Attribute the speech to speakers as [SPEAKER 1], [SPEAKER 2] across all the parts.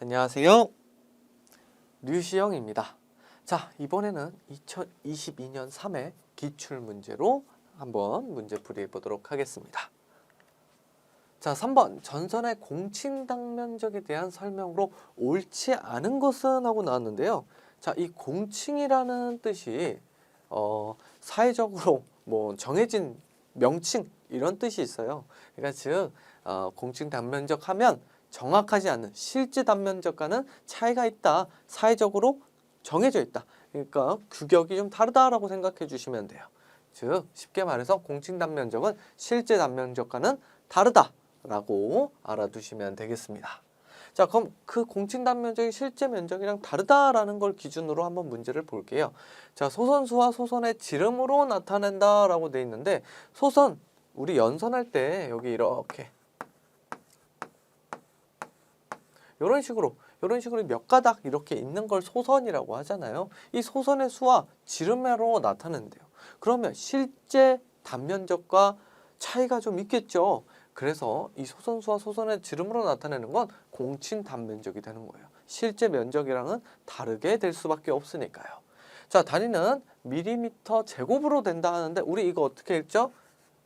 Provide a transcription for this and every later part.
[SPEAKER 1] 안녕하세요. 류시영입니다. 자, 이번에는 2022년 3회 기출문제로 한번 문제 풀이해 보도록 하겠습니다. 자, 3번 전선의 공칭 당면적에 대한 설명으로 옳지 않은 것은 하고 나왔는데요. 자, 이 공칭이라는 뜻이 사회적으로 뭐 정해진 명칭 이런 뜻이 있어요. 그러니까 즉 공칭 단면적 하면 정확하지 않은 실제 단면적과는 차이가 있다. 사회적으로 정해져 있다. 그러니까 규격이 좀 다르다라고 생각해 주시면 돼요. 즉 쉽게 말해서 공칭 단면적은 실제 단면적과는 다르다라고 알아두시면 되겠습니다. 자, 그럼 그 공칭 단면적이 실제 면적이랑 다르다라는 걸 기준으로 한번 문제를 볼게요. 자, 소선수와 소선의 지름으로 나타낸다라고 돼 있는데 소선 우리 연선할 때 여기 이렇게 이런 식으로 몇 가닥 이렇게 있는 걸 소선이라고 하잖아요. 이 소선의 수와 지름으로 나타낸대요. 그러면 실제 단면적과 차이가 좀 있겠죠. 그래서 이 소선수와 소선의 지름으로 나타내는 건 공칭 단면적이 되는 거예요. 실제 면적이랑은 다르게 될 수밖에 없으니까요. 자, 단위는 밀리미터 제곱으로 된다 하는데 우리 이거 어떻게 읽죠?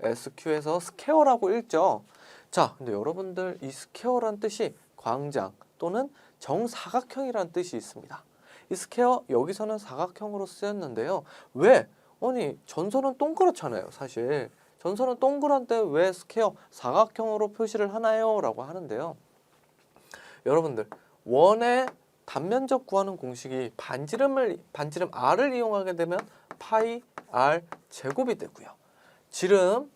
[SPEAKER 1] SQ에서 스퀘어라고 읽죠. 자, 근데 여러분들 이 스퀘어란 뜻이 광장 또는 정사각형이라는 뜻이 있습니다. 이 스퀘어 여기서는 사각형으로 쓰였는데요. 왜? 아니 전선은 동그랗잖아요. 사실 전선은 동그란데 왜 스퀘어 사각형으로 표시를 하나요? 라고 하는데요. 여러분들 원의 단면적 구하는 공식이 반지름 R을 이용하게 되면 파이 R 제곱이 되고요. 지름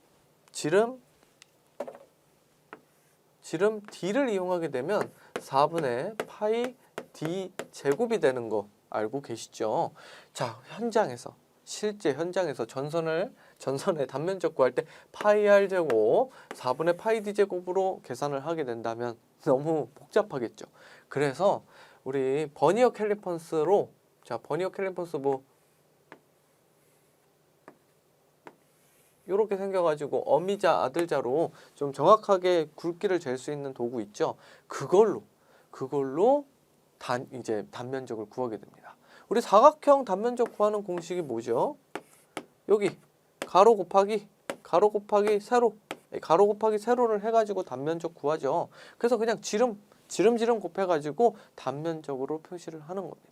[SPEAKER 1] D를 이용하게 되면 4분의 파이 D 제곱이 되는 거 알고 계시죠? 자, 실제 현장에서 전선의 단면적 구할 때 파이 R 제곱 4분의 파이 D 제곱으로 계산을 하게 된다면 너무 복잡하겠죠. 그래서 우리 버니어 캘리퍼스로 버니어 캘리퍼스 뭐 이렇게 생겨가지고 어미자 아들자로 좀 정확하게 굵기를 잴 수 있는 도구 있죠. 그걸로 이제 단면적을 구하게 됩니다. 우리 사각형 단면적 구하는 공식이 뭐죠? 여기 가로 곱하기 세로, 가로 곱하기 세로를 해가지고 단면적 구하죠. 그래서 그냥 지름 곱해가지고 단면적으로 표시를 하는 겁니다.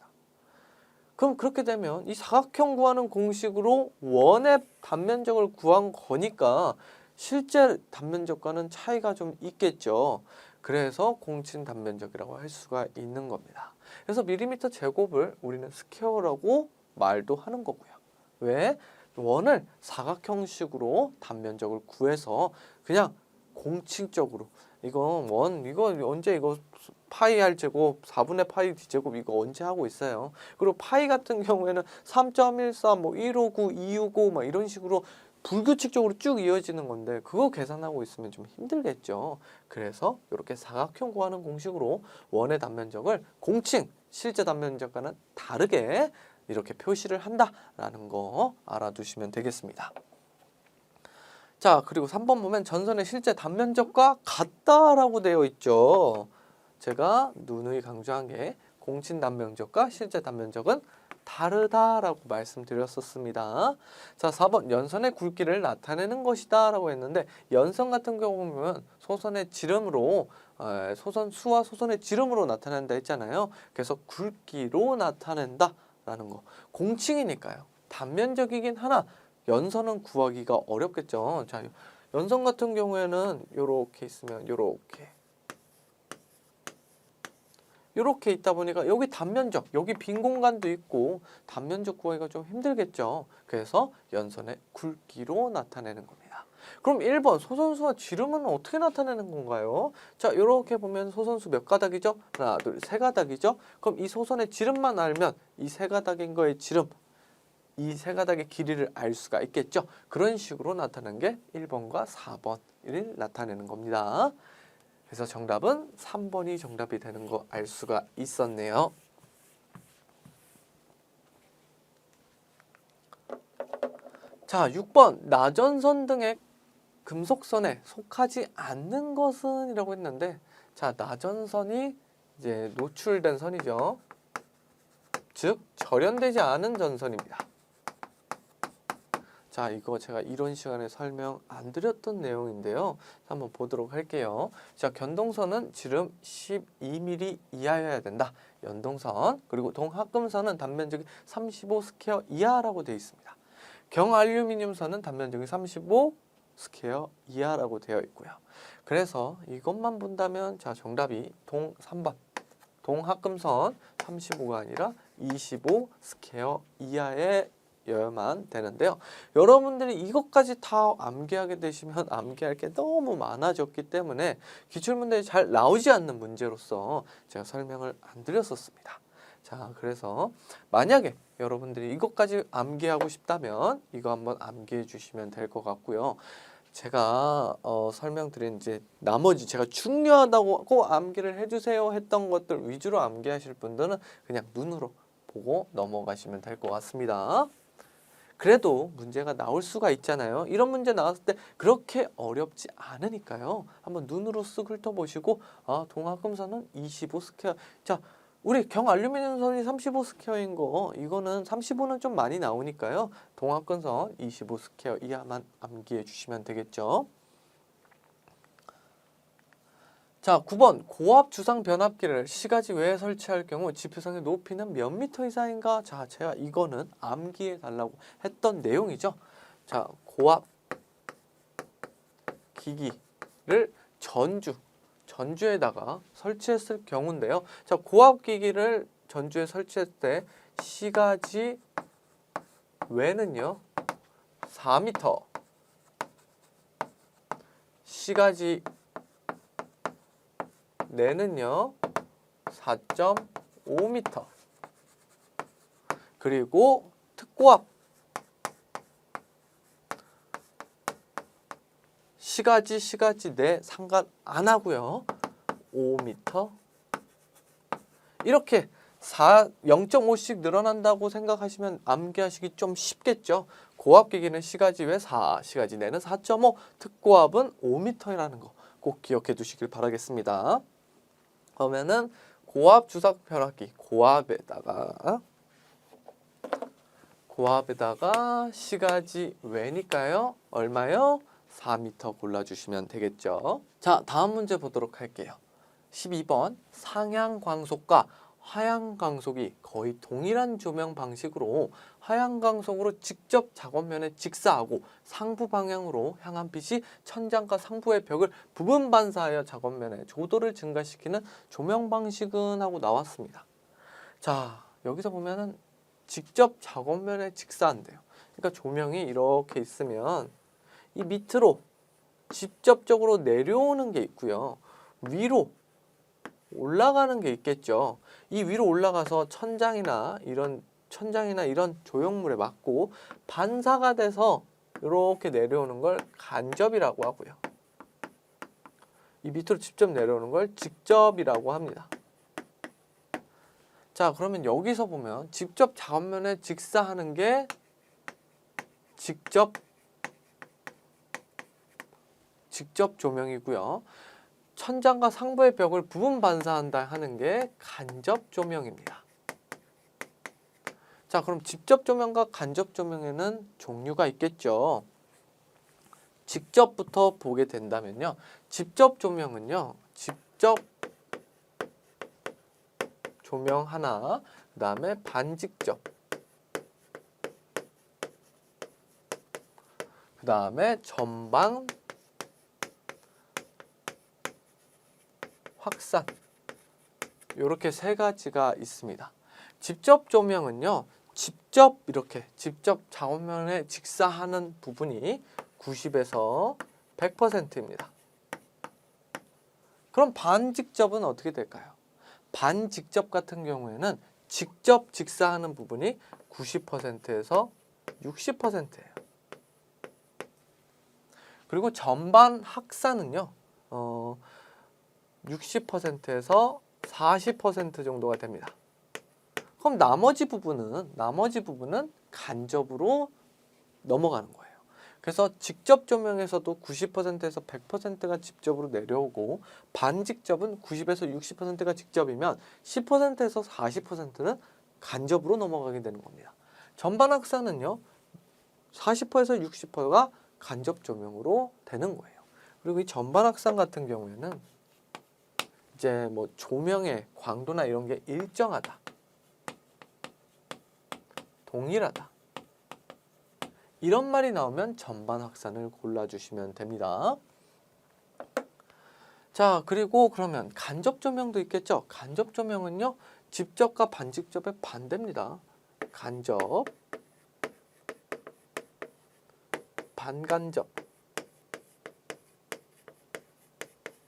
[SPEAKER 1] 그럼 그렇게 되면 이 사각형 구하는 공식으로 원의 단면적을 구한 거니까 실제 단면적과는 차이가 좀 있겠죠. 그래서 공칭 단면적이라고 할 수가 있는 겁니다. 그래서 밀리미터 제곱을 우리는 스퀘어라고 말도 하는 거고요. 왜? 원을 사각형식으로 단면적을 구해서 그냥 공칭적으로 이거 언제 파이 R 제곱 4분의 파이 D 제곱 이거 언제 하고 있어요. 그리고 파이 같은 경우에는 3.14 뭐 159, 265 막 이런 식으로 불규칙적으로 쭉 이어지는 건데 그거 계산하고 있으면 좀 힘들겠죠. 그래서 이렇게 사각형 구하는 공식으로 원의 단면적을 공칭 실제 단면적과는 다르게 이렇게 표시를 한다라는 거 알아두시면 되겠습니다. 자, 그리고 3번 보면 전선의 실제 단면적과 같다라고 되어 있죠. 제가 누누이 강조한 게 공칭 단면적과 실제 단면적은 다르다라고 말씀드렸었습니다. 자, 4번 연선의 굵기를 나타내는 것이다 라고 했는데 연선 같은 경우 보면 소선의 지름으로 소선 수와 소선의 지름으로 나타낸다 했잖아요. 그래서 굵기로 나타낸다 라는 거. 공칭이니까요. 단면적이긴 하나 연선은 구하기가 어렵겠죠. 자, 연선 같은 경우에는 요렇게 있으면 요렇게 있다 보니까 여기 단면적, 여기 빈 공간도 있고 단면적 구하기가 좀 힘들겠죠. 그래서 연선의 굵기로 나타내는 겁니다. 그럼 1번 소선수와 지름은 어떻게 나타내는 건가요? 자, 이렇게 보면 소선수 몇 가닥이죠? 하나, 둘, 세 가닥이죠? 그럼 이 소선의 지름만 알면 이 세 가닥인 거의 지름, 이 세 가닥의 길이를 알 수가 있겠죠? 그런 식으로 나타나는 게 1번과 4번을 나타내는 겁니다. 그래서 정답은 3번이 정답이 되는 거 알 수가 있었네요. 자, 6번 나전선 등의 금속선에 속하지 않는 것은 이라고 했는데 자, 나전선이 이제 노출된 선이죠. 즉 절연되지 않은 전선입니다. 자, 이거 제가 이론 시간에 설명 안 드렸던 내용인데요. 한번 보도록 할게요. 자, 견동선은 지름 12mm 이하여야 된다. 연동선, 그리고 동합금선은 단면적이 35 스퀘어 이하라고 되어 있습니다. 경알루미늄선은 단면적이 35 스퀘어 이하라고 되어 있고요. 그래서 이것만 본다면 자, 정답이 3번. 동합금선 35가 아니라 25 스퀘어 이하의 여야만 되는데요. 여러분들이 이것까지 다 암기하게 되시면 암기할 게 너무 많아졌기 때문에 기출문제에 잘 나오지 않는 문제로서 제가 설명을 안 드렸었습니다. 자, 그래서 만약에 여러분들이 이것까지 암기하고 싶다면 이거 한번 암기해 주시면 될 것 같고요. 제가 설명드린 이제 나머지 제가 중요하다고 꼭 암기를 해주세요 했던 것들 위주로 암기하실 분들은 그냥 눈으로 보고 넘어가시면 될 것 같습니다. 그래도 문제가 나올 수가 있잖아요. 이런 문제 나왔을 때 그렇게 어렵지 않으니까요. 한번 눈으로 쓱 훑어보시고 동합금선은 25 스퀘어. 자, 우리 경알루미늄선이 35 스퀘어인 거 이거는 35는 좀 많이 나오니까요. 동합금선 25 스퀘어 이하만 암기해 주시면 되겠죠. 자, 9번 고압 주상 변압기를 시가지 외에 설치할 경우 지표상의 높이는 몇 미터 이상인가? 자, 제가 이거는 암기해 달라고 했던 내용이죠. 자, 고압 기기를 전주에다가 설치했을 경우인데요. 자, 고압 기기를 전주에 설치했을 때 시가지 외는요 4m, 시가지 내는요 4.5m. 그리고 특고압 시가지 내 상관 안 하고요 5m. 이렇게 0.5씩 늘어난다고 생각하시면 암기하시기 좀 쉽겠죠. 고압기기는 시가지 외 4, 시가지 내는 4.5, 특고압은 5m라는 거 꼭 기억해 두시길 바라겠습니다. 그러면은 고압 주상 변압기 고압에다가 시가지 외니까요. 얼마요? 4m 골라주시면 되겠죠. 자, 다음 문제 보도록 할게요. 12번 상향광속과 하향광속이 거의 동일한 조명 방식으로 하향광속으로 직접 작업면에 직사하고 상부 방향으로 향한 빛이 천장과 상부의 벽을 부분 반사하여 작업면의 조도를 증가시키는 조명 방식은 하고 나왔습니다. 자, 여기서 보면은 직접 작업면에 직사한대요. 그러니까 조명이 이렇게 있으면 이 밑으로 직접적으로 내려오는 게 있고요. 위로 올라가는 게 있겠죠. 이 위로 올라가서 천장이나 이런 조형물에 맞고 반사가 돼서 이렇게 내려오는 걸 간접이라고 하고요. 이 밑으로 직접 내려오는 걸 직접이라고 합니다. 자, 그러면 여기서 보면 직접 작업면에 직사하는 게 직접 조명이고요. 천장과 상부의 벽을 부분 반사한다 하는 게 간접 조명입니다. 자, 그럼 직접 조명과 간접 조명에는 종류가 있겠죠. 직접부터 보게 된다면요. 직접 조명은요. 직접 조명 하나, 그 다음에 반직접, 그 다음에 전방 확산, 이렇게 세 가지가 있습니다. 직접 조명은요, 직접 작업면에 직사하는 부분이 90에서 100%입니다. 그럼 반직접은 어떻게 될까요? 반직접 같은 경우에는 직접 직사하는 부분이 90%에서 60%예요. 그리고 전반 확산은요, 60%에서 40% 정도가 됩니다. 그럼 나머지 부분은 간접으로 넘어가는 거예요. 그래서 직접 조명에서도 90%에서 100%가 직접으로 내려오고 반직접은 90에서 60%가 직접이면 10%에서 40%는 간접으로 넘어가게 되는 겁니다. 전반 확산은요. 40%에서 60%가 간접 조명으로 되는 거예요. 그리고 이 전반 확산 같은 경우에는 이제 뭐 조명의 광도나 이런 게 일정하다, 동일하다, 이런 말이 나오면 전반 확산을 골라주시면 됩니다. 자, 그리고 그러면 간접 조명도 있겠죠. 간접 조명은요, 직접과 반직접의 반대입니다. 간접, 반간접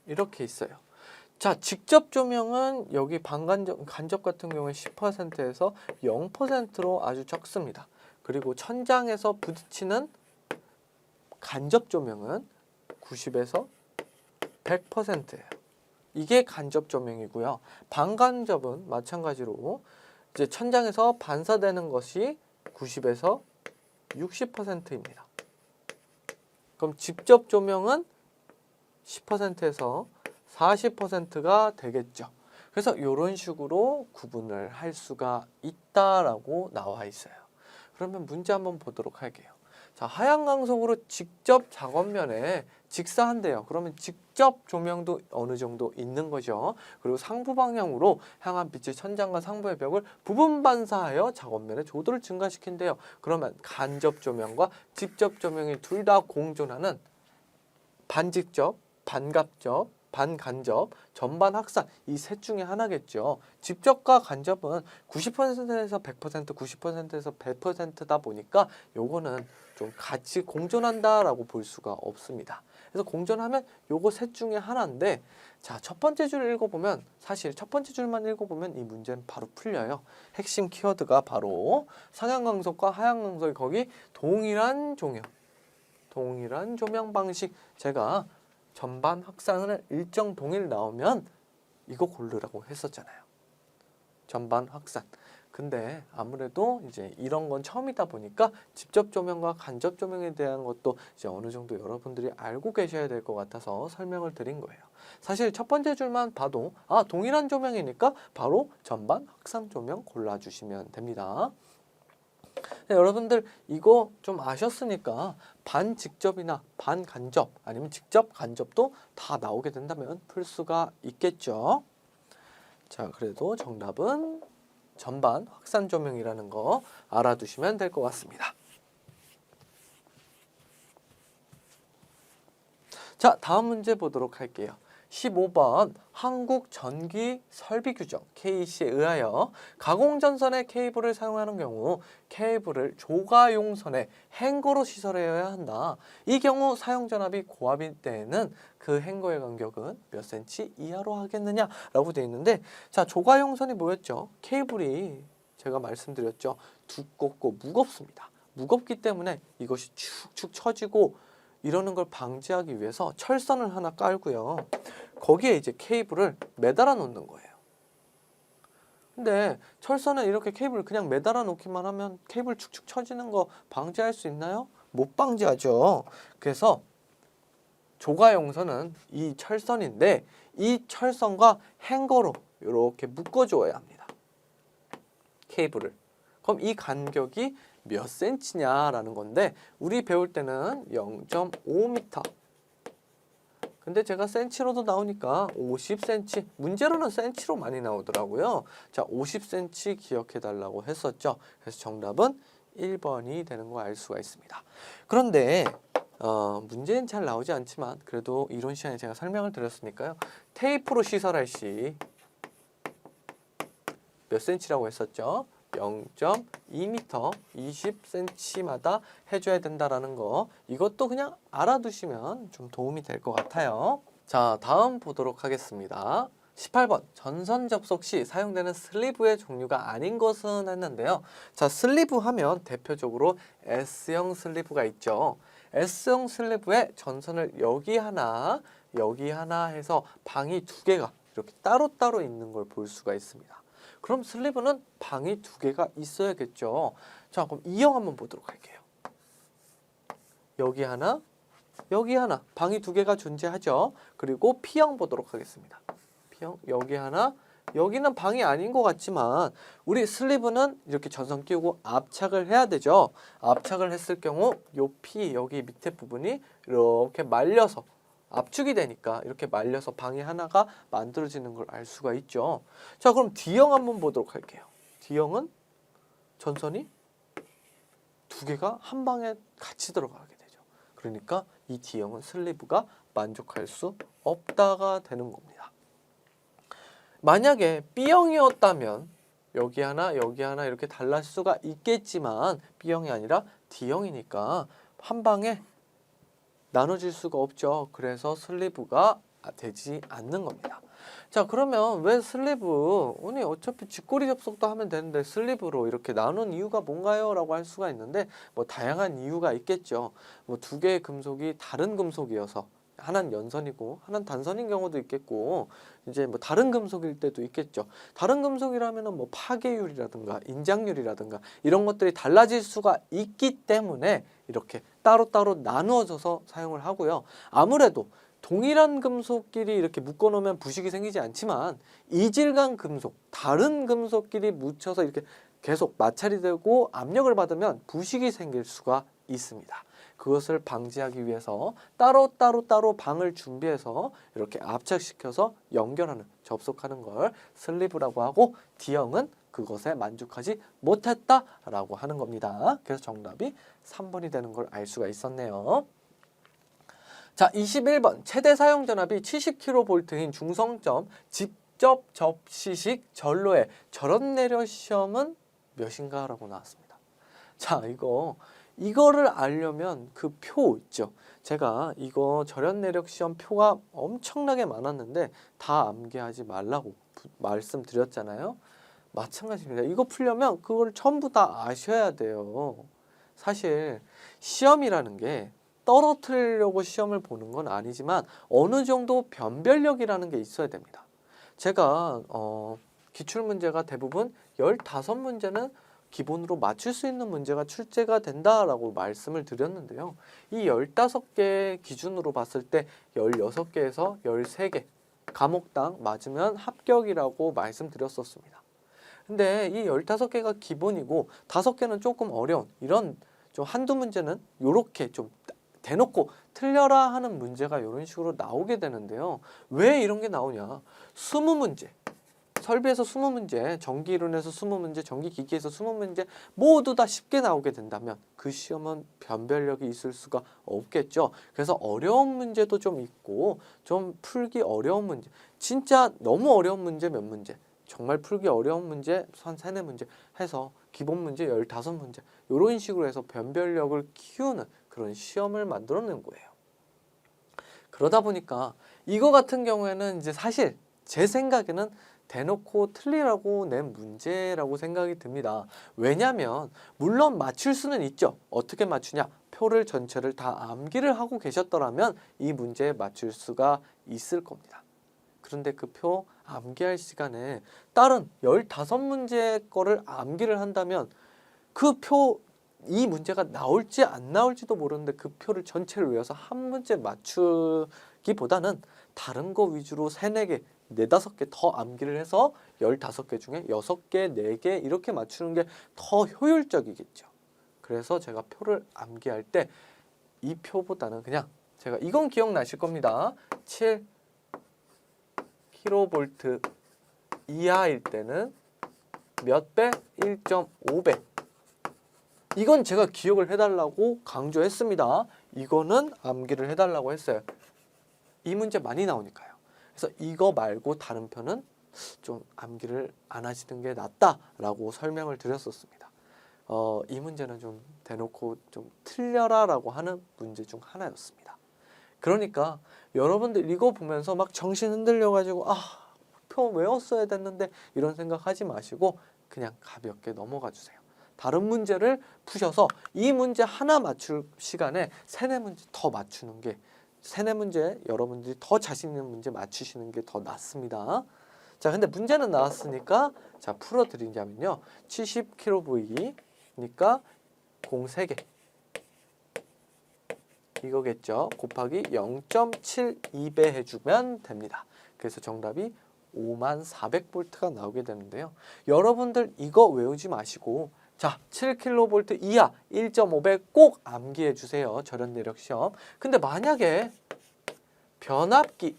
[SPEAKER 1] 이렇게 있어요. 자, 직접 조명은 여기 간접 같은 경우에 10%에서 0%로 아주 적습니다. 그리고 천장에서 부딪히는 간접 조명은 90에서 100%예요. 이게 간접 조명이고요. 반간접은 마찬가지로 이제 천장에서 반사되는 것이 90에서 60%입니다. 그럼 직접 조명은 10%에서 40%가 되겠죠. 그래서 이런 식으로 구분을 할 수가 있다라고 나와 있어요. 그러면 문제 한번 보도록 할게요. 자, 하향 강속으로 직접 작업면에 직사한대요. 그러면 직접 조명도 어느 정도 있는 거죠. 그리고 상부 방향으로 향한 빛이 천장과 상부의 벽을 부분 반사하여 작업면의 조도를 증가시킨대요. 그러면 간접 조명과 직접 조명이 둘 다 공존하는 반직접, 반갑접, 반간접, 전반 확산 이 셋 중에 하나겠죠. 직접과 간접은 90%에서 100%, 90%에서 100%다 보니까 요거는 좀 같이 공존한다라고 볼 수가 없습니다. 그래서 공존하면 요거 셋 중에 하나인데, 자, 첫 번째 줄 읽어보면, 사실 첫 번째 줄만 읽어보면 이 문제는 바로 풀려요. 핵심 키워드가 바로 상향강속과 하향강속이 거기 동일한 조명 방식. 제가 전반 확산을 일정 동일 나오면 이거 고르라고 했었잖아요. 전반 확산. 근데 아무래도 이제 이런 건 처음이다 보니까 직접 조명과 간접 조명에 대한 것도 이제 어느 정도 여러분들이 알고 계셔야 될 것 같아서 설명을 드린 거예요. 사실 첫 번째 줄만 봐도 동일한 조명이니까 바로 전반 확산 조명 골라주시면 됩니다. 네, 여러분들 이거 좀 아셨으니까 반직접이나 반간접 아니면 직접 간접도 다 나오게 된다면 풀 수가 있겠죠. 자, 그래도 정답은 전반 확산 조명이라는 거 알아두시면 될 것 같습니다. 자, 다음 문제 보도록 할게요. 15번 한국전기설비규정 KEC에 의하여 가공전선의 케이블을 사용하는 경우 케이블을 조가용선에 행거로 시설해야 한다. 이 경우 사용전압이 고압일 때에는 그 행거의 간격은 몇 cm 이하로 하겠느냐라고 되어 있는데, 자, 조가용선이 뭐였죠? 케이블이 제가 말씀드렸죠. 두껍고 무겁습니다. 무겁기 때문에 이것이 축축 처지고 이러는 걸 방지하기 위해서 철선을 하나 깔고요. 거기에 이제 케이블을 매달아 놓는 거예요. 근데 철선에 이렇게 케이블을 그냥 매달아 놓기만 하면 케이블 축축 처지는 거 방지할 수 있나요? 못 방지하죠. 그래서 조가용선은 이 철선인데 이 철선과 행거로 이렇게 묶어줘야 합니다. 케이블을. 그럼 이 간격이 몇 cm냐라는 건데, 우리 배울 때는 0.5m. 근데 제가 센치로도 나오니까 50cm, 문제로는 센치로 많이 나오더라고요. 자, 50cm 기억해 달라고 했었죠. 그래서 정답은 1번이 되는 거 알 수가 있습니다. 그런데 문제는 잘 나오지 않지만 그래도 이론 시간에 제가 설명을 드렸으니까요. 테이프로 시설할 시 몇 cm라고 했었죠? 0.2m, 20cm마다 해줘야 된다라는 거, 이것도 그냥 알아두시면 좀 도움이 될 것 같아요. 자, 다음 보도록 하겠습니다. 18번 전선 접속 시 사용되는 슬리브의 종류가 아닌 것은 했는데요. 자, 슬리브 하면 대표적으로 S형 슬리브가 있죠. S형 슬리브에 전선을 여기 하나 해서 방이 두 개가 이렇게 따로따로 있는 걸 볼 수가 있습니다. 그럼 슬리브는 방이 두 개가 있어야겠죠. 자, 그럼 E형 한번 보도록 할게요. 여기 하나, 여기 하나. 방이 두 개가 존재하죠. 그리고 P형 보도록 하겠습니다. P형, 여기 하나, 여기는 방이 아닌 것 같지만 우리 슬리브는 이렇게 전선 끼우고 압착을 해야 되죠. 압착을 했을 경우 요 P, 여기 밑에 부분이 이렇게 말려서 압축이 되니까 이렇게 말려서 방이 하나가 만들어지는 걸 알 수가 있죠. 자, 그럼 D형 한번 보도록 할게요. D형은 전선이 두 개가 한 방에 같이 들어가게 되죠. 그러니까 이 D형은 슬리브가 만족할 수 없다가 되는 겁니다. 만약에 B형이었다면 여기 하나 이렇게 달랄 수가 있겠지만 B형이 아니라 D형이니까 한 방에 나눠질 수가 없죠. 그래서 슬리브가 되지 않는 겁니다. 자, 그러면 왜 슬리브, 아니 어차피 직거리 접속도 하면 되는데 슬리브로 이렇게 나눈 이유가 뭔가요? 라고 할 수가 있는데 뭐 다양한 이유가 있겠죠. 뭐 두 개의 금속이 다른 금속이어서 하나는 연선이고 하나는 단선인 경우도 있겠고 이제 뭐 다른 금속일 때도 있겠죠. 다른 금속이라면은 뭐 파괴율이라든가 인장률이라든가 이런 것들이 달라질 수가 있기 때문에 이렇게 따로따로 나누어져서 사용을 하고요. 아무래도 동일한 금속끼리 이렇게 묶어 놓으면 부식이 생기지 않지만 이질감 금속, 다른 금속끼리 묻혀서 이렇게 계속 마찰이 되고 압력을 받으면 부식이 생길 수가 있습니다. 그것을 방지하기 위해서 따로 방을 준비해서 이렇게 압착시켜서 연결하는, 접속하는 걸 슬리브라고 하고 D형은 그것에 만족하지 못했다라고 하는 겁니다. 그래서 정답이 3번이 되는 걸 알 수가 있었네요. 자, 21번 최대 사용 전압이 70kV인 중성점 직접 접시식 전로의 절연 내려 시험은 몇인가 라고 나왔습니다. 자, 이거를 알려면 그 표 있죠. 제가 이거 절연 내력 시험 표가 엄청나게 많았는데 다 암기하지 말라고 말씀드렸잖아요. 마찬가지입니다. 이거 풀려면 그걸 전부 다 아셔야 돼요. 사실 시험이라는 게 떨어뜨리려고 시험을 보는 건 아니지만 어느 정도 변별력이라는 게 있어야 됩니다. 제가 기출문제가 대부분 15문제는 기본으로 맞출 수 있는 문제가 출제가 된다라고 말씀을 드렸는데요. 이 15개 기준으로 봤을 때 16개에서 13개 과목당 맞으면 합격이라고 말씀드렸었습니다. 근데 이 15개가 기본이고 5개는 조금 어려운 이런 좀 한두 문제는 이렇게 좀 대놓고 틀려라 하는 문제가 이런 식으로 나오게 되는데요. 왜 이런 게 나오냐? 20문제. 설비에서 20문제, 전기이론에서 20문제, 전기기기에서 20문제 모두 다 쉽게 나오게 된다면 그 시험은 변별력이 있을 수가 없겠죠. 그래서 어려운 문제도 좀 있고 좀 풀기 어려운 문제, 진짜 너무 어려운 문제 몇 문제, 정말 풀기 어려운 문제 한 3, 4문제 해서 기본 문제 15문제 이런 식으로 해서 변별력을 키우는 그런 시험을 만들어낸 거예요. 그러다 보니까 이거 같은 경우에는 이제 사실 제 생각에는 대놓고 틀리라고 낸 문제라고 생각이 듭니다. 왜냐하면 물론 맞출 수는 있죠. 어떻게 맞추냐? 표를 전체를 다 암기를 하고 계셨더라면 이 문제에 맞출 수가 있을 겁니다. 그런데 그 표 암기할 시간에 다른 15문제 거를 암기를 한다면 그 표 이 문제가 나올지 안 나올지도 모르는데 그 표를 전체를 외워서 한 문제 맞추기보다는 다른 거 위주로 3, 4개 4, 5개 더 암기를 해서 15개 중에 6개, 4개 이렇게 맞추는 게 더 효율적이겠죠. 그래서 제가 표를 암기할 때 이 표보다는 그냥 제가 이건 기억나실 겁니다. 7 kV 이하일 때는 몇 배? 1.5배. 이건 제가 기억을 해달라고 강조했습니다. 이거는 암기를 해달라고 했어요. 이 문제 많이 나오니까요. 그래서 이거 말고 다른 표는 좀 암기를 안 하시는 게 낫다라고 설명을 드렸었습니다. 이 문제는 좀 대놓고 좀 틀려라 라고 하는 문제 중 하나였습니다. 그러니까 여러분들 이거 보면서 막 정신 흔들려가지고 표 외웠어야 됐는데 이런 생각하지 마시고 그냥 가볍게 넘어가 주세요. 다른 문제를 푸셔서 이 문제 하나 맞출 시간에 3, 4문제 더 맞추는 게 3, 4문제 여러분들이 더 자신 있는 문제 맞추시는 게 더 낫습니다. 자, 근데 문제는 나왔으니까 자 풀어드리자면요. 70kV니까 공 3개 이거겠죠. 곱하기 0.72배 해주면 됩니다. 그래서 정답이 5400V가 나오게 되는데요. 여러분들 이거 외우지 마시고 자, 7kV 이하 1.5배 꼭 암기해 주세요. 절연 내력 시험. 근데 만약에 변압기,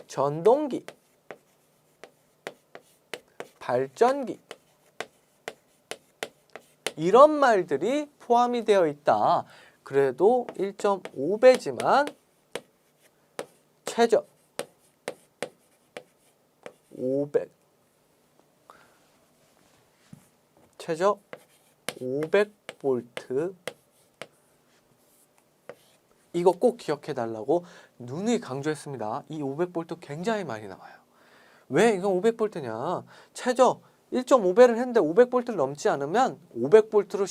[SPEAKER 1] 전동기, 발전기 이런 말들이 포함이 되어 있다. 그래도 1.5배지만 최저 500 최저 500V 이거 꼭 기억해 달라고 누누이 강조했습니다. 이 500V 굉장히 많이 나와요. 왜 이건 500V냐? 최저 1.5배를 했는데 500V를 넘지 않으면 500V로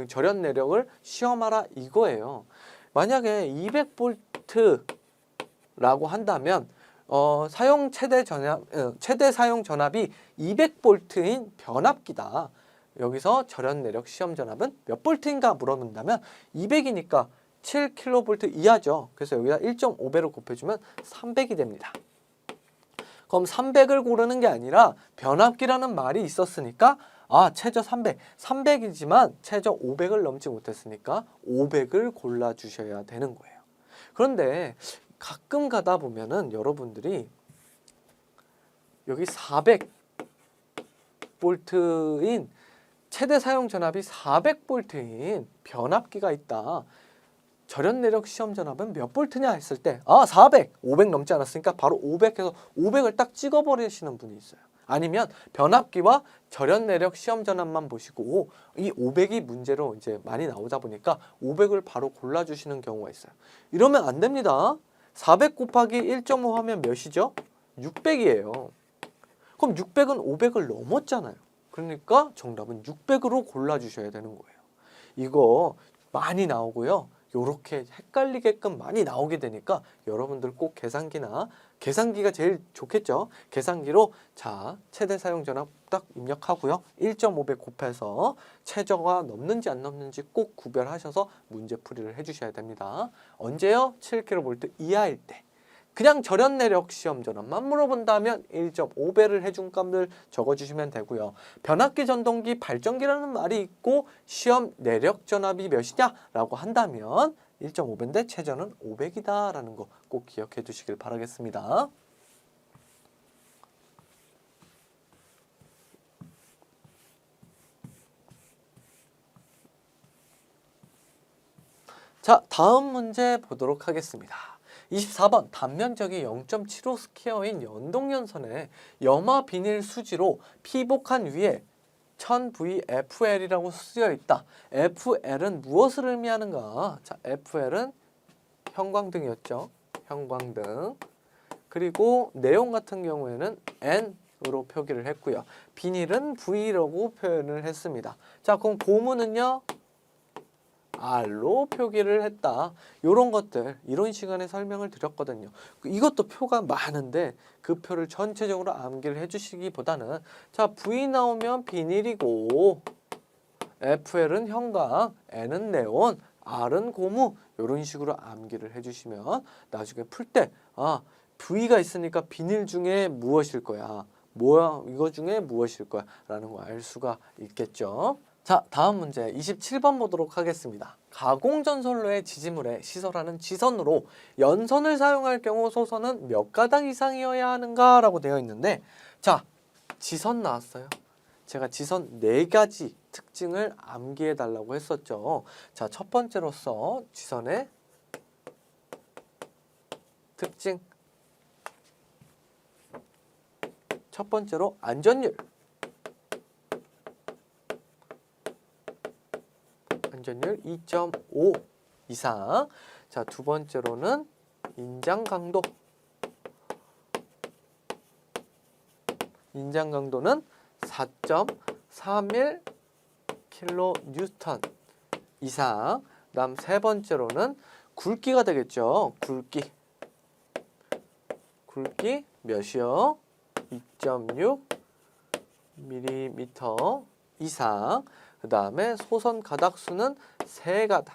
[SPEAKER 1] 절연 내력을 시험하라 이거예요. 만약에 200V라고 한다면 최대 사용 전압이 200V인 변압기다. 여기서 절연 내력 시험 전압은 몇 볼트인가 물어본다면 200이니까 7kV 이하죠. 그래서 여기다 1.5배로 곱해주면 300이 됩니다. 그럼 300을 고르는 게 아니라 변압기라는 말이 있었으니까 최저 300이지만 최저 500을 넘지 못했으니까 500을 골라주셔야 되는 거예요. 그런데 가끔 가다 보면은 여러분들이 여기 400V인 최대 사용 전압이 400V인 변압기가 있다. 절연 내력 시험 전압은 몇 볼트냐 했을 때 400, 500 넘지 않았으니까 바로 500 해서 500을 딱 찍어버리시는 분이 있어요. 아니면 변압기와 절연 내력 시험 전압만 보시고 이 500이 문제로 이제 많이 나오다 보니까 500을 바로 골라주시는 경우가 있어요. 이러면 안 됩니다. 400 곱하기 1.5 하면 몇이죠? 600이에요. 그럼 600은 500을 넘었잖아요. 그러니까 정답은 600으로 골라주셔야 되는 거예요. 이거 많이 나오고요. 요렇게 헷갈리게끔 많이 나오게 되니까 여러분들 꼭 계산기가 제일 좋겠죠. 계산기로 자 최대 사용 전압 딱 입력하고요. 1.5배 곱해서 최저가 넘는지 안 넘는지 꼭 구별하셔서 문제 풀이를 해주셔야 됩니다. 언제요? 7kV 이하일 때. 그냥 절연 내력 시험 전압만 물어본다면 1.5배를 해준 값을 적어주시면 되고요. 변압기, 전동기, 발전기라는 말이 있고 시험 내력 전압이 몇이냐? 라고 한다면 1.5배인데 최저는 500이다 라는 거 꼭 기억해 두시길 바라겠습니다. 자, 다음 문제 보도록 하겠습니다. 24번 단면적이 0.75 스퀘어인 연동연선에 염화 비닐 수지로 피복한 위에 1000VFL이라고 쓰여 있다. FL은 무엇을 의미하는가? 자, FL은 형광등이었죠. 형광등. 그리고 내용 같은 경우에는 N으로 표기를 했고요. 비닐은 V라고 표현을 했습니다. 자, 그럼 고무는요? R로 표기를 했다. 이런 것들 이런 시간에 설명을 드렸거든요. 이것도 표가 많은데 그 표를 전체적으로 암기를 해주시기보다는 자 V 나오면 비닐이고 FL은 형광, N은 네온, R은 고무 이런 식으로 암기를 해주시면 나중에 풀 때 V가 있으니까 비닐 중에 무엇일 거야? 이거 중에 무엇일 거야? 라는 거 알 수가 있겠죠. 자, 다음 문제 27번 보도록 하겠습니다. 가공전선로의 지지물에 시설하는 지선으로 연선을 사용할 경우 소선은 몇 가닥 이상이어야 하는가? 라고 되어 있는데 자, 지선 나왔어요. 제가 지선 4가지 특징을 암기해 달라고 했었죠. 자, 첫 번째로서 지선의 특징 첫 번째로 안전율 안전율 2.5 이상. 자, 두 번째로는 인장 강도. 인장 강도는 4.31 kN 이상. 그다음 세 번째로는 굵기가 되겠죠. 굵기 몇이요? 2.6 mm 이상. 그 다음에 소선 가닥수는 3가닥.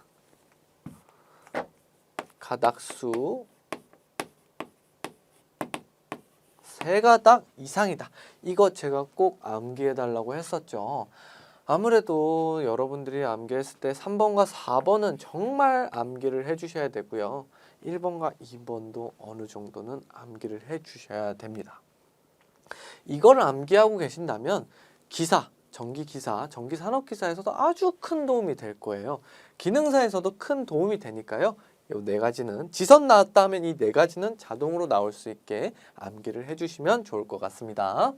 [SPEAKER 1] 가닥수 3가닥 이상이다. 이거 제가 꼭 암기해 달라고 했었죠. 아무래도 여러분들이 암기했을 때 3번과 4번은 정말 암기를 해주셔야 되고요. 1번과 2번도 어느 정도는 암기를 해주셔야 됩니다. 이걸 암기하고 계신다면 기사, 전기기사, 전기산업기사에서도 아주 큰 도움이 될 거예요. 기능사에서도 큰 도움이 되니까요. 이 4가지는 지선 나왔다 하면 이 4가지는 자동으로 나올 수 있게 암기를 해주시면 좋을 것 같습니다.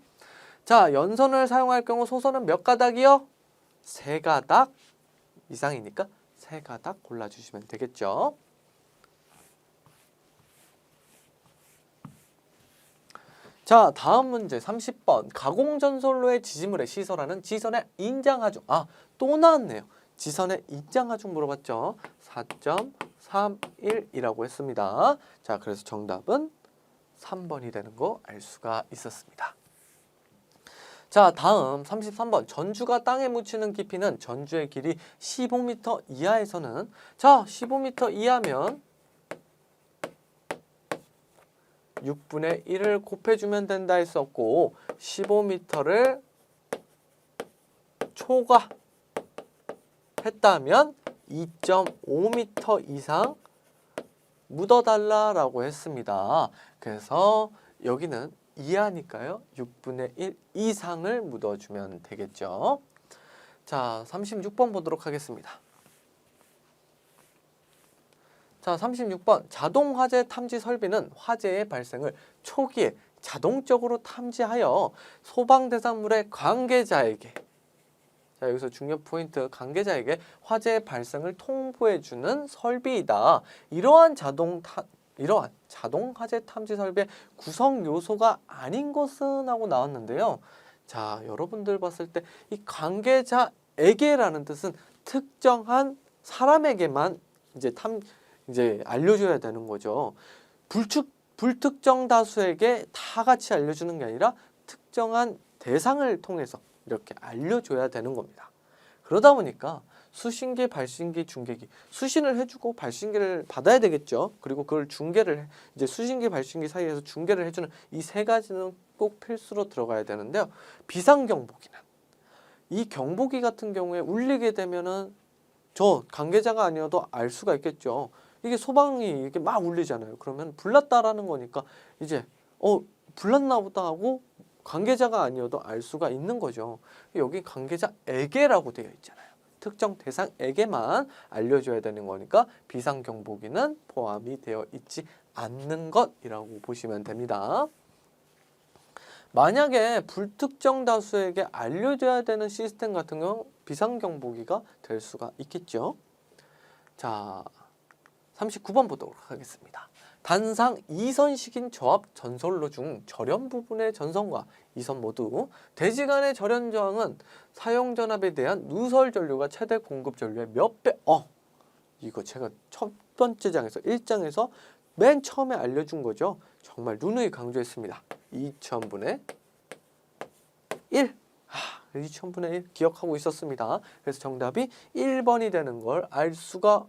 [SPEAKER 1] 자, 연선을 사용할 경우 소선은 몇 가닥이요? 3가닥 이상이니까 3가닥 골라주시면 되겠죠. 자, 다음 문제 30번. 가공전선로의 지지물에 시설하는 지선의 인장하중. 아, 또 나왔네요. 지선의 인장하중 물어봤죠. 4.31이라고 했습니다. 자, 그래서 정답은 3번이 되는 거 알 수가 있었습니다. 자, 다음 33번. 전주가 땅에 묻히는 깊이는 전주의 길이 15m 이하에서는, 자, 15m 이하면 6분의 1을 곱해주면 된다 했었고 15m를 초과했다면 2.5m 이상 묻어달라라고 했습니다. 그래서 여기는 이하니까요. 6분의 1 이상을 묻어주면 되겠죠. 자, 36번 보도록 하겠습니다. 자, 36번. 자동화재 탐지 설비는 화재의 발생을 초기에 자동적으로 탐지하여 소방 대상물의 관계자에게, 자, 여기서 중요 포인트, 관계자에게 화재의 발생을 통보해주는 설비이다. 이러한 자동 화재 탐지 설비의 구성 요소가 아닌 것은 하고 나왔는데요. 자, 여러분들 봤을 때 이 관계자에게라는 뜻은 특정한 사람에게만 이제 알려줘야 되는 거죠. 불특정 다수에게 다 같이 알려주는 게 아니라 특정한 대상을 통해서 이렇게 알려줘야 되는 겁니다. 그러다 보니까 수신기, 발신기, 중계기, 수신을 해주고 발신기를 받아야 되겠죠. 그리고 그걸 이제 수신기, 발신기 사이에서 중계를 해주는 이 3가지는 꼭 필수로 들어가야 되는데요. 비상경보기는 이 경보기 같은 경우에 울리게 되면은 저 관계자가 아니어도 알 수가 있겠죠. 이게 소방이 이렇게 막 울리잖아요. 그러면 불났다라는 거니까 이제 불났나 보다 하고 관계자가 아니어도 알 수가 있는 거죠. 여기 관계자에게라고 되어 있잖아요. 특정 대상에게만 알려줘야 되는 거니까 비상경보기는 포함이 되어 있지 않는 것이라고 보시면 됩니다. 만약에 불특정 다수에게 알려줘야 되는 시스템 같은 경우 비상경보기가 될 수가 있겠죠. 자, 39번 보도록 하겠습니다. 단상 2선식인 저압 전선로 중 절연 부분의 전선과 2선 모두 대지 간의 절연 저항은 사용 전압에 대한 누설 전류가 최대 공급 전류의 몇 배? 이거 제가 첫 번째 장에서 1장에서 맨 처음에 알려준 거죠. 정말 누누이 강조했습니다. 2000분의 1. 2000분의 1 기억하고 있었습니다. 그래서 정답이 1번이 되는 걸 알 수가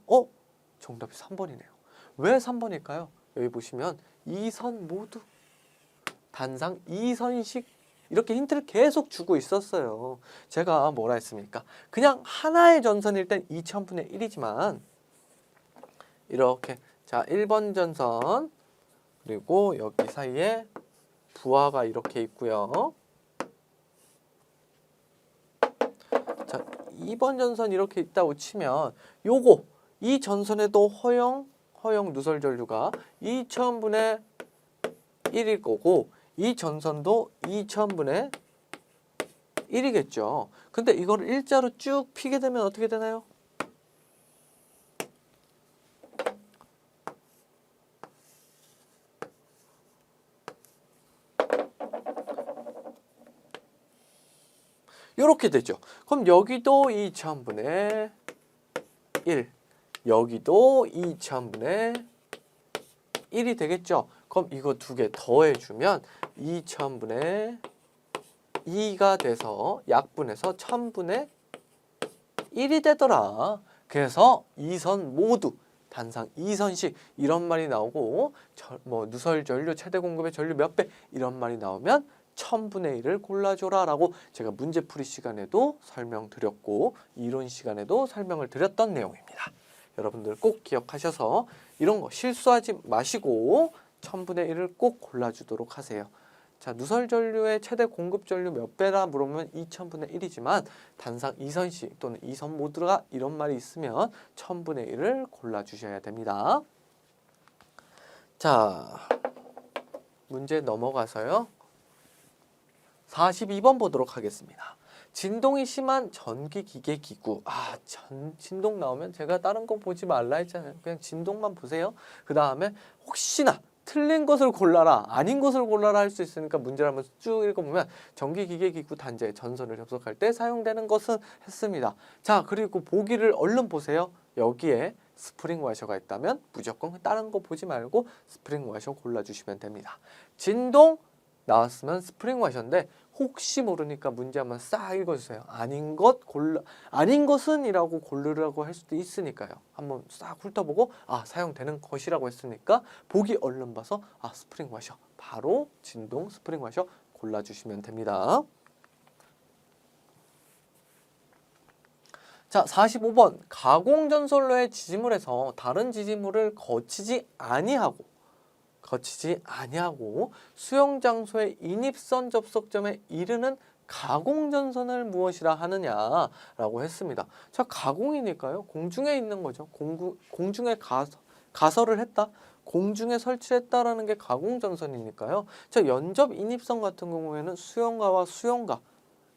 [SPEAKER 1] 정답이 3번이네요. 왜 3번일까요? 여기 보시면 2선 모두 단상 2선식 이렇게 힌트를 계속 주고 있었어요. 제가 뭐라 했습니까? 그냥 하나의 전선일 땐 2000분의 1이지만 이렇게 자 1번 전선 그리고 여기 사이에 부하가 이렇게 있고요. 자 2번 전선 이렇게 있다고 치면 이 전선에도 허용 누설 전류가 2000분의 1일 거고 이 전선도 2000분의 1이겠죠. 근데 이걸 일자로 쭉 피게 되면 어떻게 되나요? 이렇게 되죠. 그럼 여기도 2000분의 1 여기도 2000분의 1이 되겠죠. 그럼 이거 2개 더해주면 2000분의 2가 돼서 약분해서 1000분의 1이 되더라. 그래서 2선 모두 단상 2선씩 이런 말이 나오고 뭐 누설 전류 최대 공급의 전류 몇 배 이런 말이 나오면 1000분의 1을 골라줘라 라고 제가 문제풀이 시간에도 설명드렸고 이론 시간에도 설명을 드렸던 내용입니다. 여러분들 꼭 기억하셔서 이런 거 실수하지 마시고 1000분의 1을 꼭 골라주도록 하세요. 자, 누설 전류의 최대 공급 전류 몇 배라 물으면 2000분의 1이지만 단상 2선씩 또는 2선 모드가 이런 말이 있으면 1000분의 1을 골라주셔야 됩니다. 자, 문제 넘어가서요. 42번 보도록 하겠습니다. 진동이 심한 전기기계 기구. 진동 나오면 제가 다른 거 보지 말라 했잖아요. 그냥 진동만 보세요. 그 다음에 혹시나 틀린 것을 골라라, 아닌 것을 골라라 할 수 있으니까 문제를 한번 쭉 읽어보면 전기기계 기구 단자에 전선을 접속할 때 사용되는 것은 했습니다. 자, 그리고 보기를 얼른 보세요. 여기에 스프링 와셔가 있다면 무조건 다른 거 보지 말고 스프링 와셔 골라주시면 됩니다. 진동 나왔으면 스프링 와셔인데 혹시 모르니까 문제 한번 싹 읽어주세요. 아닌 것은 이라고 고르라고 할 수도 있으니까요. 한번 싹 훑어보고 사용되는 것이라고 했으니까 보기 얼른 봐서 스프링 와셔 바로 진동 스프링 와셔 골라주시면 됩니다. 자, 45번 가공전선로의 지지물에서 다른 지지물을 거치지 아니하고 수용장소의 인입선 접속점에 이르는 가공전선을 무엇이라 하느냐라고 했습니다. 자, 가공이니까요. 공중에 있는 거죠. 공중에 가설을 했다. 공중에 설치를 했다라는 게 가공전선이니까요. 자, 연접 인입선 같은 경우에는 수용가와 수용가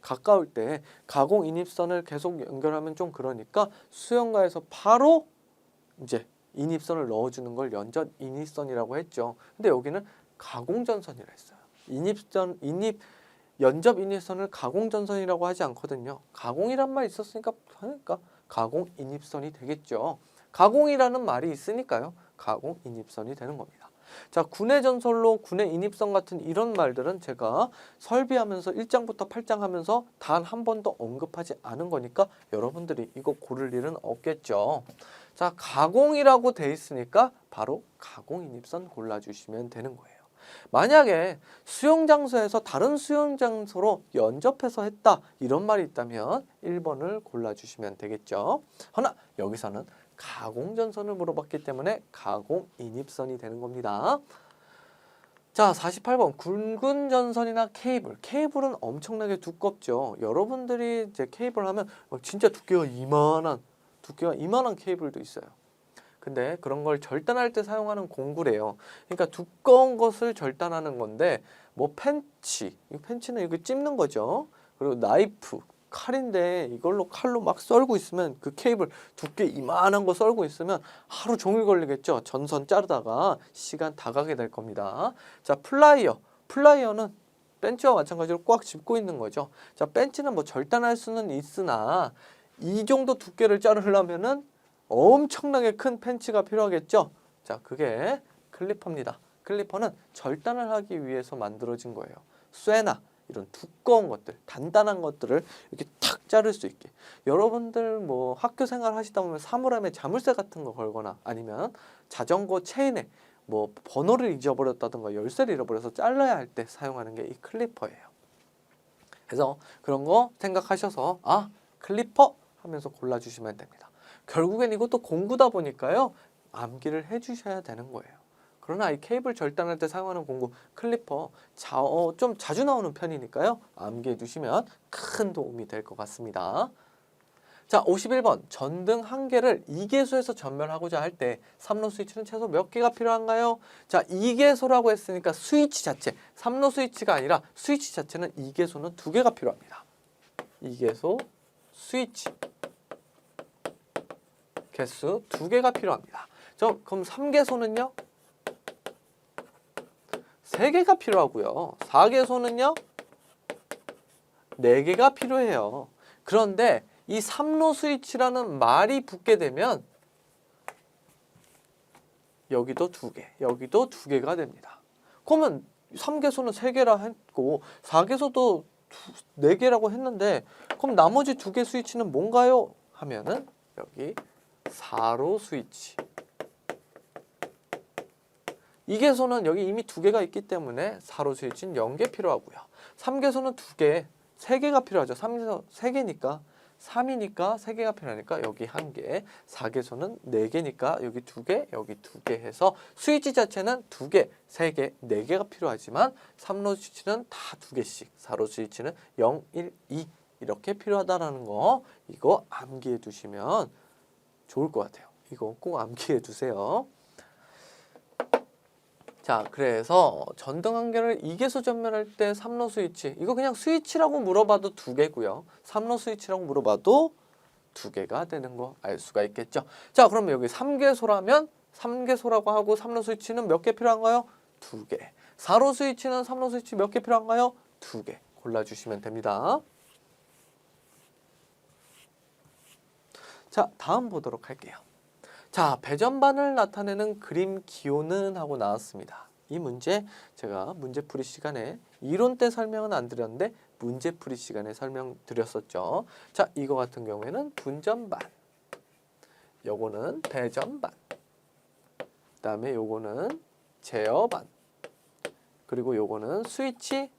[SPEAKER 1] 가까울 때 가공 인입선을 계속 연결하면 좀 그러니까 수용가에서 바로 이제 인입선을 넣어주는 걸 연접 인입선이라고 했죠. 근데 여기는 가공전선이라 했어요. 연접 인입선을 가공전선이라고 하지 않거든요. 가공이란 말이 있었으니까 가공 인입선이 되겠죠. 가공이라는 말이 있으니까요. 가공 인입선이 되는 겁니다. 자, 군의 전선로, 군의 인입선 같은 이런 말들은 제가 설비하면서 1장부터 8장 하면서 단 한 번도 언급하지 않은 거니까 여러분들이 이거 고를 일은 없겠죠. 자, 가공이라고 돼 있으니까 바로 가공 인입선 골라주시면 되는 거예요. 만약에 수용장소에서 다른 수용장소로 연접해서 했다 이런 말이 있다면 1번을 골라주시면 되겠죠. 하나 여기서는 가공전선을 물어봤기 때문에 가공인입선이 되는 겁니다. 자, 48번 굵은 전선이나 케이블은 엄청나게 두껍죠. 여러분들이 이제 케이블 하면 진짜 두께가 이만한 케이블도 있어요. 근데 그런 걸 절단할 때 사용하는 공구래요. 그러니까 두꺼운 것을 절단하는 건데 뭐 펜치는 이거 찝는 거죠. 그리고 나이프 칼인데 이걸로 칼로 막 썰고 있으면 그 케이블 두께 이만한 거 썰고 있으면 하루 종일 걸리겠죠. 전선 자르다가 시간 다 가게 될 겁니다. 자, 플라이어는 벤치와 마찬가지로 꽉 짚고 있는 거죠. 자, 벤치는 뭐 절단할 수는 있으나 이 정도 두께를 자르려면은 엄청나게 큰 펜치가 필요하겠죠. 자, 그게 클리퍼입니다. 클리퍼는 절단을 하기 위해서 만들어진 거예요. 쇠나 이런 두꺼운 것들, 단단한 것들을 이렇게 탁 자를 수 있게. 여러분들 뭐 학교 생활 하시다 보면 사물함에 자물쇠 같은 거 걸거나 아니면 자전거 체인에 뭐 번호를 잊어버렸다든가 열쇠를 잃어버려서 잘라야 할 때 사용하는 게 이 클리퍼예요. 그래서 그런 거 생각하셔서 클리퍼 하면서 골라주시면 됩니다. 결국엔 이것도 공구다 보니까요. 암기를 해주셔야 되는 거예요. 그러나 이 케이블 절단할 때 사용하는 공구 클리퍼 좀 자주 나오는 편이니까요. 암기해 두시면 큰 도움이 될 것 같습니다. 자, 51번 전등 한 개를 2개소에서 전멸하고자 할 때 삼로 스위치는 최소 몇 개가 필요한가요? 자, 2개소라고 했으니까 스위치 자체, 삼로 스위치가 아니라 스위치 자체는 2개소는 2개가 필요합니다. 2개소 스위치 개수 2개가 필요합니다. 그럼 3개소는요? 3개가 필요하고요. 4개소는요? 4개가 필요해요. 그런데 이 삼로 스위치라는 말이 붙게 되면 여기도 2개, 여기도 2개가 됩니다. 그러면 3개소는 3개라 했고 4개소도 4개라고 했는데 그럼 나머지 2개 스위치는 뭔가요? 하면은 여기 4로 스위치. 이 개소는 여기 이미 2개가 있기 때문에 4로 스위치는 0개 필요하고요. 3개소는 2개, 3개가 필요하죠. 3개소 3개니까 3이니까 3개가 필요하니까 여기 1개, 4개소는 4개니까 여기 2개, 여기 2개 해서 스위치 자체는 2개, 3개, 4개가 필요하지만 3로 스위치는 다 2개씩, 4로 스위치는 0, 1, 2 이렇게 필요하다라는 거 이거 암기해 두시면 좋을 것 같아요. 이거 꼭 암기해 두세요. 자, 그래서 전등 한 개를 2개소 전멸할 때 3로 스위치. 이거 그냥 스위치라고 물어봐도 2개고요. 3로 스위치라고 물어봐도 2개가 되는 거 알 수가 있겠죠. 자, 그러면 여기 3개소라면 3개소라고 하고 3로 스위치는 몇 개 필요한가요? 2개. 4로 스위치는 3로 스위치 몇 개 필요한가요? 2개. 골라주시면 됩니다. 자, 다음 보도록 할게요. 자, 배전반을 나타내는 그림 기호는 하고 나왔습니다. 이 문제 제가 문제풀이 시간에 이론 때 설명은 안 드렸는데 문제풀이 시간에 설명드렸었죠. 자, 이거 같은 경우에는 분전반, 요거는 배전반, 그 다음에 요거는 제어반, 그리고 요거는 스위치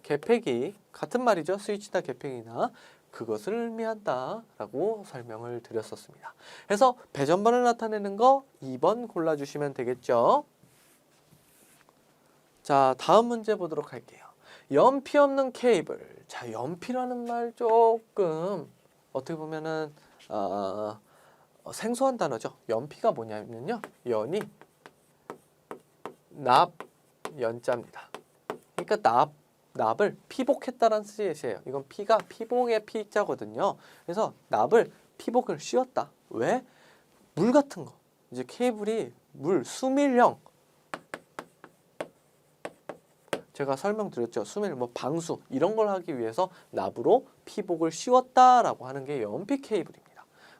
[SPEAKER 1] 개폐기, 같은 말이죠. 스위치나 개폐기나 그것을 의미한다라고 설명을 드렸었습니다. 그래서 배전반을 나타내는 거 2번 골라주시면 되겠죠. 자, 다음 문제 보도록 할게요. 연피 없는 케이블. 자, 연피라는 말 조금 어떻게 보면은 생소한 단어죠. 연피가 뭐냐면요. 연이 납, 연자입니다. 그러니까 납을 피복했다라는 뜻이에요. 이건 피가 피복의 피자거든요. 그래서 납을 피복을 씌웠다. 왜? 물 같은 거. 이제 케이블이 물, 수밀형. 제가 설명드렸죠. 수밀, 뭐 방수 이런 걸 하기 위해서 납으로 피복을 씌웠다라고 하는 게 연피 케이블입니다.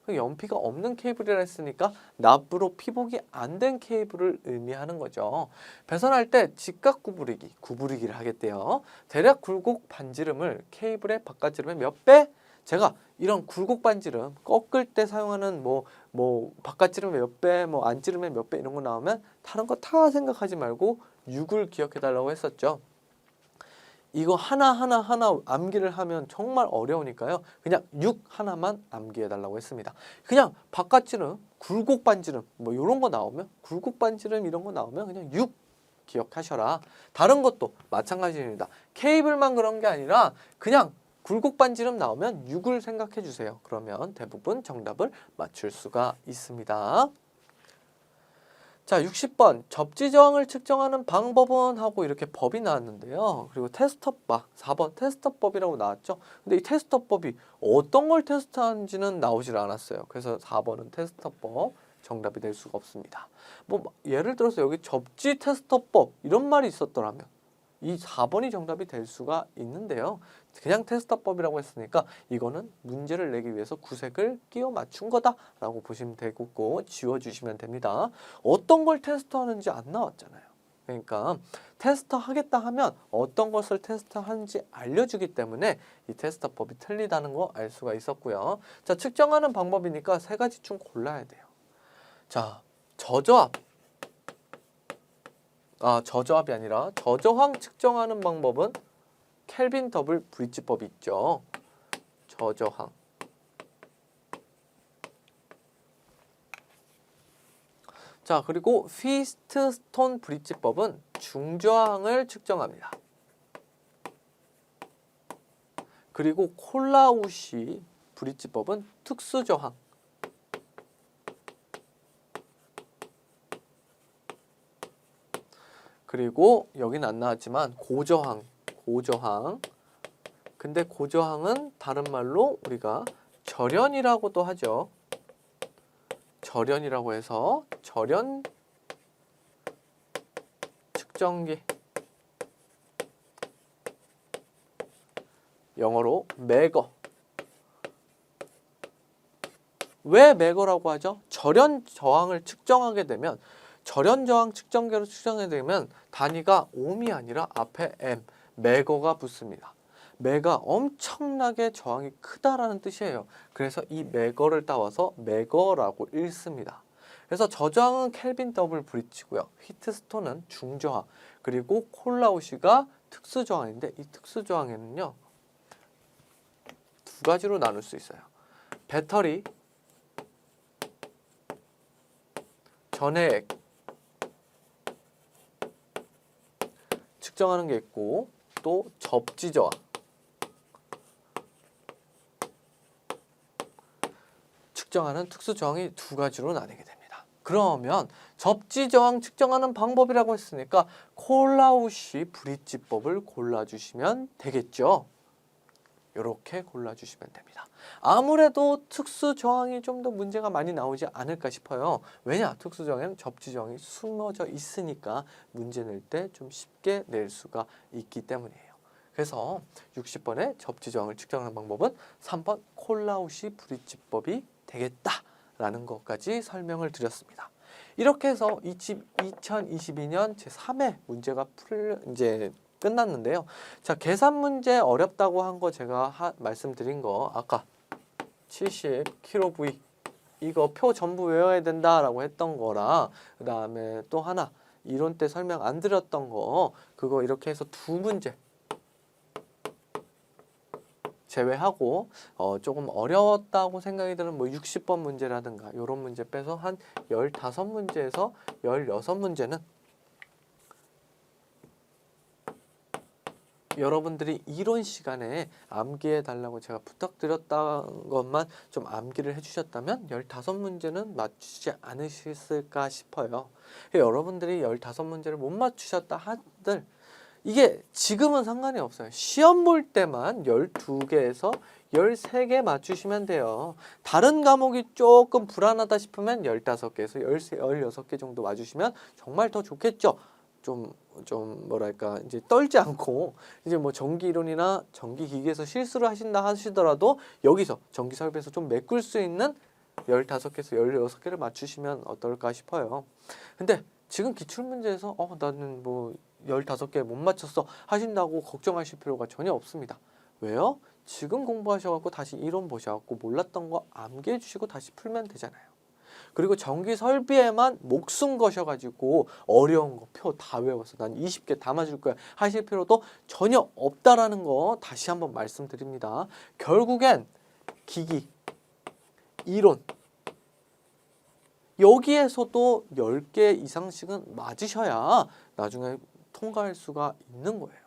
[SPEAKER 1] 연피가 없는 케이블이라 했으니까 납으로 피복이 안 된 케이블을 의미하는 거죠. 배선할 때 직각 구부리기를 하겠대요. 대략 굴곡 반지름을 케이블의 바깥지름의 몇 배? 제가 이런 굴곡 반지름 꺾을 때 사용하는 뭐 바깥지름의 몇 배, 뭐 안지름의 몇 배 이런 거 나오면 다른 거 다 생각하지 말고 6을 기억해 달라고 했었죠. 이거 하나하나 암기를 하면 정말 어려우니까요. 그냥 6 하나만 암기해 달라고 했습니다. 그냥 바깥지름, 굴곡 반지름 뭐 이런 거 나오면 굴곡 반지름 이런 거 나오면 그냥 6 기억하셔라. 다른 것도 마찬가지입니다. 케이블만 그런 게 아니라 그냥 굴곡 반지름 나오면 6을 생각해 주세요. 그러면 대부분 정답을 맞출 수가 있습니다. 자, 60번 접지 저항을 측정하는 방법은 하고 이렇게 법이 나왔는데요. 그리고 테스터법 4번 테스터법이라고 나왔죠. 근데 이 테스터법이 어떤 걸 테스트하는지는 나오질 않았어요. 그래서 4번은 테스터법 정답이 될 수가 없습니다. 뭐 예를 들어서 여기 접지 테스터법 이런 말이 있었더라면 이 4번이 정답이 될 수가 있는데요. 그냥 테스터법이라고 했으니까 이거는 문제를 내기 위해서 구색을 끼워 맞춘 거다라고 보시면 되고 지워주시면 됩니다. 어떤 걸 테스트하는지 안 나왔잖아요. 그러니까 테스트 하겠다 하면 어떤 것을 테스트하는지 알려주기 때문에 이 테스터법이 틀리다는 거 알 수가 있었고요. 자, 측정하는 방법이니까 3가지 중 골라야 돼요. 자, 저저압이 아니라 저저항 측정하는 방법은 켈빈 더블 브릿지법이 있죠. 저저항. 자, 그리고 휘스트스톤 브릿지법은 중저항을 측정합니다. 그리고 콜라우시 브릿지법은 특수저항. 그리고 여기는 안 나왔지만 고저항. 근데 고저항은 다른 말로 우리가 절연이라고도 하죠. 절연이라고 해서 절연 측정기. 영어로 매거. 왜 매거라고 하죠? 절연 저항을 측정하게 되면 절연 저항 측정기로 측정하게 되면 단위가 옴이 아니라 앞에 m, 매거가 붙습니다. 매가 엄청나게 저항이 크다라는 뜻이에요. 그래서 이 매거를 따와서 매거라고 읽습니다. 그래서 저저항은 켈빈 더블 브릿지고요. 휘트스톤은 중저항, 그리고 콜라우시가 특수저항인데 이 특수저항에는요 두 가지로 나눌 수 있어요. 배터리 전해액 측정하는 게 있고 또 접지저항 측정하는 특수저항이 두 가지로 나뉘게 됩니다. 그러면 접지저항 측정하는 방법이라고 했으니까 콜라우시 브릿지법을 골라주시면 되겠죠. 이렇게 골라주시면 됩니다. 아무래도 특수저항이 좀 더 문제가 많이 나오지 않을까 싶어요. 왜냐? 특수저항에는 접지저항이 숨어져 있으니까 문제 낼 때 좀 쉽게 낼 수가 있기 때문이에요. 그래서 60번의 접지저항을 측정하는 방법은 3번 콜라우시 브릿지법이 되겠다라는 것까지 설명을 드렸습니다. 이렇게 해서 2022년 제3회 문제가 이제 끝났는데요. 자, 계산 문제 어렵다고 한 거 제가 말씀드린 거 아까 70kV 이거 표 전부 외워야 된다라고 했던 거랑 그 다음에 또 하나 이론 때 설명 안 드렸던 거 그거 이렇게 해서 두 문제 제외하고 조금 어려웠다고 생각이 드는 뭐 60번 문제라든가 이런 문제 빼서 한 15문제에서 16문제는 여러분들이 이론 시간에 암기해 달라고 제가 부탁드렸던 것만 좀 암기를 해주셨다면 15문제는 맞추지 않으셨을까 싶어요. 여러분들이 15문제를 못 맞추셨다 하들 이게 지금은 상관이 없어요. 시험 볼 때만 12개에서 13개 맞추시면 돼요. 다른 과목이 조금 불안하다 싶으면 15개에서 16개 정도 맞추시면 정말 더 좋겠죠. 좀 뭐랄까 이제 떨지 않고 이제 뭐 전기 이론이나 전기 기기에서 실수를 하신다 하시더라도 여기서 전기 설비에서 좀 메꿀 수 있는 15개에서 16개를 맞추시면 어떨까 싶어요. 근데 지금 기출문제에서 나는 뭐 15개 못 맞췄어 하신다고 걱정하실 필요가 전혀 없습니다. 왜요? 지금 공부하셔갖고 다시 이론 보셔갖고 몰랐던 거 암기해 주시고 다시 풀면 되잖아요. 그리고 전기 설비에만 목숨 거셔가지고 어려운 거 표 다 외워서 난 20개 다 맞을 거야 하실 필요도 전혀 없다라는 거 다시 한번 말씀드립니다. 결국엔 기기, 이론 여기에서도 10개 이상씩은 맞으셔야 나중에 통과할 수가 있는 거예요.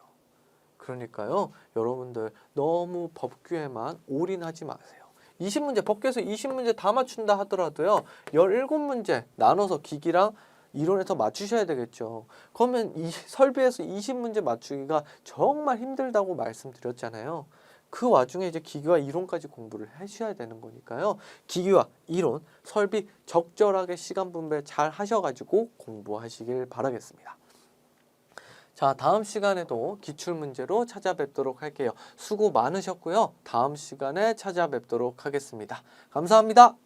[SPEAKER 1] 그러니까요. 여러분들 너무 법규에만 올인하지 마세요. 20문제, 법규에서 20문제 다 맞춘다 하더라도요. 17문제 나눠서 기기랑 이론에서 맞추셔야 되겠죠. 그러면 이 설비에서 20문제 맞추기가 정말 힘들다고 말씀드렸잖아요. 그 와중에 이제 기기와 이론까지 공부를 하셔야 되는 거니까요. 기기와 이론, 설비 적절하게 시간 분배 잘 하셔가지고 공부하시길 바라겠습니다. 자, 다음 시간에도 기출문제로 찾아뵙도록 할게요. 수고 많으셨고요. 다음 시간에 찾아뵙도록 하겠습니다. 감사합니다.